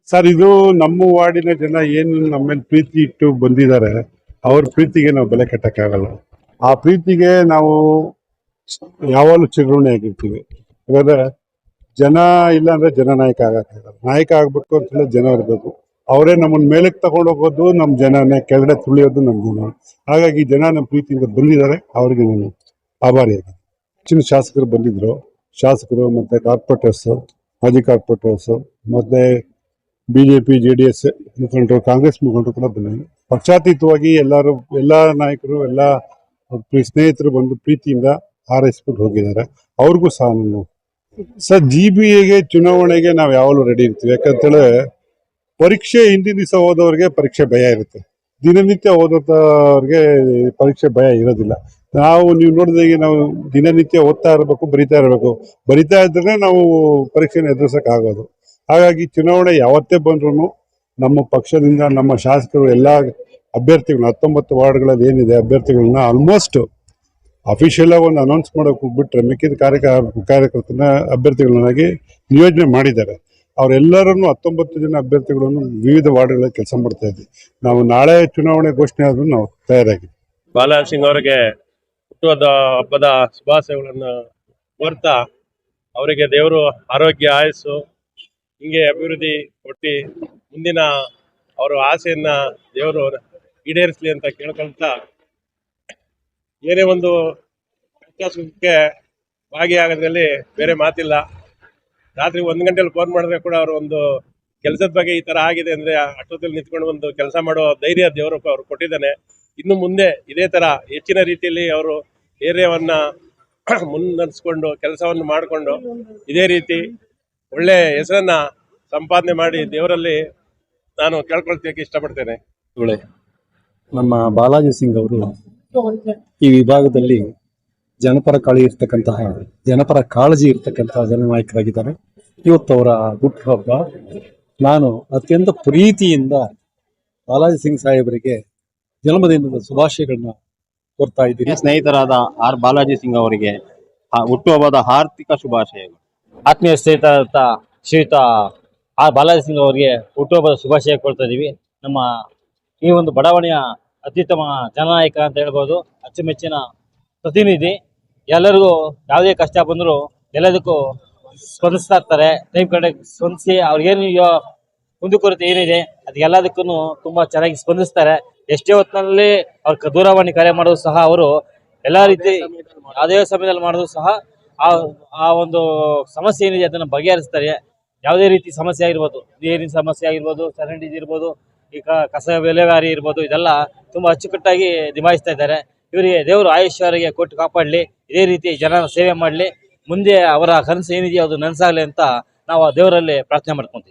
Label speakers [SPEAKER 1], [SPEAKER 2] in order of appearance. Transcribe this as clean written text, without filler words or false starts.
[SPEAKER 1] Sir, ಇದು ನಮ್ಮ ವಾರ್ಡಿನ ಜನ ಏನು ನಮ್ಮ ಮೇಲೆ ಪ್ರೀತಿ ಇಟ್ಟು ಬಂದಿದ್ದಾರೆ. ಅವ್ರ ಪ್ರೀತಿಗೆ ನಾವು ಬೆಲೆ ಕಟ್ಟಕ್ಕಾಗಲ್ಲ. ಆ ಪ್ರೀತಿಗೆ ನಾವು ಯಾವಾಗಲೂ ಚಿರಋಣಿ ಆಗಿರ್ತೀವಿ. ಇವಾಗ ಜನ ಇಲ್ಲ ಅಂದ್ರೆ ಜನನಾಯಕ ಆಗಕ್ಕಾಗಲ್ಲ. ನಾಯಕ ಆಗ್ಬೇಕು ಅಂತಂದ್ರೆ ಜನ ಇರಬೇಕು. ಅವರೇ ನಮ್ಮನ್ನ ಮೇಲಕ್ಕೆ ತಗೊಂಡು ಹೋಗೋದು ನಮ್ಮ ಜನನೇ, ಕೆಳಗಡೆ ತುಳಿಯೋದು ನಮ್ಮ ಜನ. ಹಾಗಾಗಿ ಜನ ನಮ್ಮ ಪ್ರೀತಿಯಿಂದ ಬಂದಿದ್ದಾರೆ. ಅವರಿಗೆ ನಾನು ಆಭಾರಿಯಾಗಿ. ಹೆಚ್ಚಿನ ಶಾಸಕರು ಬಂದಿದ್ರು. ಶಾಸಕರು ಮತ್ತೆ ಕಾರ್ಪೊರೇಟರ್ಸ್, ಮಾಜಿ ಕಾರ್ಪೊರೇಟರ್ಸ್, ಮತ್ತೆ ಬಿಜೆಪಿ JDS ಮುಖಂಡರು, ಕಾಂಗ್ರೆಸ್ ಮುಖಂಡರು ಕೂಡ ಬಂದಿದ್ದಾರೆ. ಪಕ್ಷಾತೀತವಾಗಿ ಎಲ್ಲ ನಾಯಕರು, ಎಲ್ಲ ಸ್ನೇಹಿತರು ಬಂದು ಪ್ರೀತಿಯಿಂದ ಹಾರೈಸ್ಬಿಟ್ಟು ಹೋಗಿದ್ದಾರೆ. ಅವ್ರಿಗೂ ಸಹ ನಾನು ಸರ್, GBAಗೆ ಚುನಾವಣೆಗೆ ನಾವು ಯಾವಾಗಲೂ ರೆಡಿ ಇರ್ತೀವಿ. ಯಾಕಂತೇಳಿ ಪರೀಕ್ಷೆ ಹಿಂದಿನ ದಿವಸ ಓದೋರಿಗೆ ಪರೀಕ್ಷೆ ಭಯ ಇರುತ್ತೆ. ದಿನನಿತ್ಯ ಓದೋದವ್ರಿಗೆ ಪರೀಕ್ಷೆ ಭಯ ಇರೋದಿಲ್ಲ. ನೀವು ನೋಡಿದಾಗೆ ನಾವು ದಿನನಿತ್ಯ ಓದ್ತಾ ಇರಬೇಕು, ಬರಿತಾ ಇದ್ರೆ ನಾವು ಪರೀಕ್ಷೆನ ಎದುರಿಸಕ್ ಆಗೋದು. ಹಾಗಾಗಿ ಚುನಾವಣೆ ಯಾವತ್ತೇ ಬಂದ್ರು ನಮ್ಮ ಪಕ್ಷದಿಂದ ನಮ್ಮ ಶಾಸಕರು ಎಲ್ಲ ಅಭ್ಯರ್ಥಿಗಳು 19 ವಾರ್ಡ್ಗಳಲ್ಲಿ ಏನಿದೆ ಅಭ್ಯರ್ಥಿಗಳನ್ನ ಆಲ್ಮೋಸ್ಟ್ ಅಫಿಷಿಯಲ್ ಆಗಿ ಒಂದು ಅನೌನ್ಸ್ ಮಾಡೋಕೆ ಬಿಟ್ಟರೆ ಮಿಕ್ಕಿದ ಕಾರ್ಯಕರ್ತನ ಅಭ್ಯರ್ಥಿಗಳನ್ನಾಗಿ ನಿಯೋಜನೆ ಮಾಡಿದ್ದಾರೆ. ಅವರೆಲ್ಲರನ್ನು 19 ಜನ ಅಭ್ಯರ್ಥಿಗಳನ್ನು ವಿವಿಧ ವಾರ್ಡ್ಗಳಲ್ಲಿ ಕೆಲಸ ಮಾಡ್ತಾ ಇದ್ದೀವಿ. ನಾವು ನಾಳೆ ಚುನಾವಣೆ ಘೋಷಣೆ ಆದ್ರೂ ನಾವು ತಯಾರಾಗಿದ್ದೀವಿ.
[SPEAKER 2] ಬಾಲಾಜಿ ಸಿಂಗ್ ಅವರಿಗೆ ಹುಟ್ಟುಹಬ್ಬದ ಹಬ್ಬದ ಶುಭಾಶಯಗಳನ್ನು ಕೋರ್ತಾ ಅವರಿಗೆ ದೇವರು ಆರೋಗ್ಯ, ಆಯಸ್ಸು ಹಿಂಗೆ ಅಭಿವೃದ್ಧಿ ಕೊಟ್ಟು ಮುಂದಿನ ಅವರ ಆಸೆಯನ್ನ ದೇವರು ಈಡೇರಿಸಲಿ ಅಂತ ಕೇಳ್ಕೊಳ್ತಾ, ಏನೇ ಒಂದು ಕೆಲಸಕ್ಕೆ ಭಾಗಿಯಾಗೋದ್ರಲ್ಲಿ ಬೇರೆ ಮಾತಿಲ್ಲ. ರಾತ್ರಿ 1 ಗಂಟೆಲಿ ಫೋನ್ ಮಾಡಿದ್ರೆ ಕೂಡ ಅವರು ಒಂದು ಕೆಲಸದ ಬಗ್ಗೆ ಈ ತರ ಆಗಿದೆ ಅಂದ್ರೆ ಅಷ್ಟೊತ್ತಲ್ಲಿ ನಿಂತ್ಕೊಂಡು ಒಂದು ಕೆಲಸ ಮಾಡೋ ಧೈರ್ಯ ದೇವರು ಅವ್ರು ಕೊಟ್ಟಿದ್ದಾನೆ. ಇನ್ನು ಮುಂದೆ ಇದೇ ತರ ಹೆಚ್ಚಿನ ರೀತಿಯಲ್ಲಿ ಅವರು ಏರಿಯಾವನ್ನ ಮುನ್ನಡೆಸ್ಕೊಂಡು ಕೆಲಸವನ್ನು ಮಾಡಿಕೊಂಡು ಇದೇ ರೀತಿ ಒಳ್ಳೆ ಹೆಸರನ್ನ ಸಂಪಾದನೆ ಮಾಡಿ ದೇವರಲ್ಲಿ ನಾನು ಕೇಳ್ಕೊಳ್ತಕ್ಕೆ ಇಷ್ಟಪಡ್ತೇನೆ.
[SPEAKER 3] ನಮ್ಮ ಬಾಲಾಜಿ ಸಿಂಗ್ ಅವರು ಈ ವಿಭಾಗದಲ್ಲಿ ಜನಪರ ಕಾಳಜಿ ಇರ್ತಕ್ಕಂತಹ ಜನನಾಯಕರಾಗಿದ್ದಾರೆ. ಇವತ್ತು ಅವರ ಹುಟ್ಟುಹಬ್ಬ. ನಾನು ಅತ್ಯಂತ ಪ್ರೀತಿಯಿಂದ ಬಾಲಾಜಿ ಸಿಂಗ್ ಸಾಹೇಬರಿಗೆ ಜನ್ಮದಿನದ ಶುಭಾಶಯಗಳನ್ನ ಕೋರ್ತಾ ಇದ್ದೀನಿ.
[SPEAKER 4] ಸ್ನೇಹಿತರಾದ ಆರ್ ಬಾಲಾಜಿ ಸಿಂಗ್ ಅವರಿಗೆ ಹುಟ್ಟುಹಬ್ಬದ ಹಾರ್ದಿಕ ಶುಭಾಶಯಗಳು.
[SPEAKER 5] ಆತ್ಮೀಯ ಸ್ನೇಹಿತರಾದ ಶ್ರೀಯುತ ಆರ್ ಬಾಲಾಜಿ ಸಿಂಗ್ ಅವರಿಗೆ ಹುಟ್ಟುಹಬ್ಬದ ಶುಭಾಶಯ ಕೊಡ್ತಾ ಇದೀವಿ. ನಮ್ಮ ಈ ಒಂದು ಬಡಾವಣೆಯ ಅತ್ಯುತ್ತಮ ಜನನಾಯಕ ಅಂತ ಹೇಳ್ಬೋದು, ಅಚ್ಚುಮೆಚ್ಚಿನ ಪ್ರತಿನಿಧಿ. ಎಲ್ಲರಿಗೂ ಯಾವುದೇ ಕಷ್ಟ ಬಂದರೂ ಎಲ್ಲದಕ್ಕೂ ಸ್ಪಂದಿಸ್ತಾ ಇರ್ತಾರೆ. ಟೈಮ್ ಕಡೆಗೆ ಸ್ಪಂದಿಸಿ ಅವ್ರಿಗೇನು ಕುಂದುಕೊರತೆ ಏನಿದೆ ಅದಕ್ಕೆಲ್ಲದಕ್ಕೂ ತುಂಬಾ ಚೆನ್ನಾಗಿ ಸ್ಪಂದಿಸ್ತಾರೆ. ಎಷ್ಟೇ ಹೊತ್ತಿನಲ್ಲಿ ಅವ್ರ ದೂರವಾಣಿ ಕರೆ ಮಾಡೋದು ಸಹ ಅವರು ಎಲ್ಲಾ ರೀತಿ ಯಾವುದೇ ಸಮಯದಲ್ಲಿ ಮಾಡೋದು ಸಹ ಆ ಒಂದು ಸಮಸ್ಯೆ ಏನಿದೆ ಅದನ್ನು ಬಗೆಹರಿಸ್ತಾರೆ. ಯಾವುದೇ ರೀತಿ ಸಮಸ್ಯೆ ಆಗಿರ್ಬೋದು, ನೀರಿನ ಸಮಸ್ಯೆ ಆಗಿರ್ಬೋದು, ಚರಂಡಿ ಇರ್ಬೋದು, ಈಗ ಕಸ ವಿಲೇವಾರಿ ಇರ್ಬೋದು, ಇದೆಲ್ಲ ತುಂಬಾ ಅಚ್ಚುಕಟ್ಟಾಗಿ ನಿಭಾಯಿಸ್ತಾ ಇದ್ದಾರೆ. ಇವರಿಗೆ ದೇವರು ಆಯುಷ್ಯವರಿಗೆ ಕೊಟ್ಟು ಕಾಪಾಡಲಿ, ಇದೇ ರೀತಿ ಜನರ ಸೇವೆ ಮಾಡಲಿ, ಮುಂದೆ ಅವರ ಕನಸು ಏನಿದೆಯೋ ಅದು ನನಸಾಗಲಿ ಅಂತ ನಾವು ದೇವರಲ್ಲಿ ಪ್ರಾರ್ಥನೆ ಮಾಡ್ಕೊಂತೀವಿ.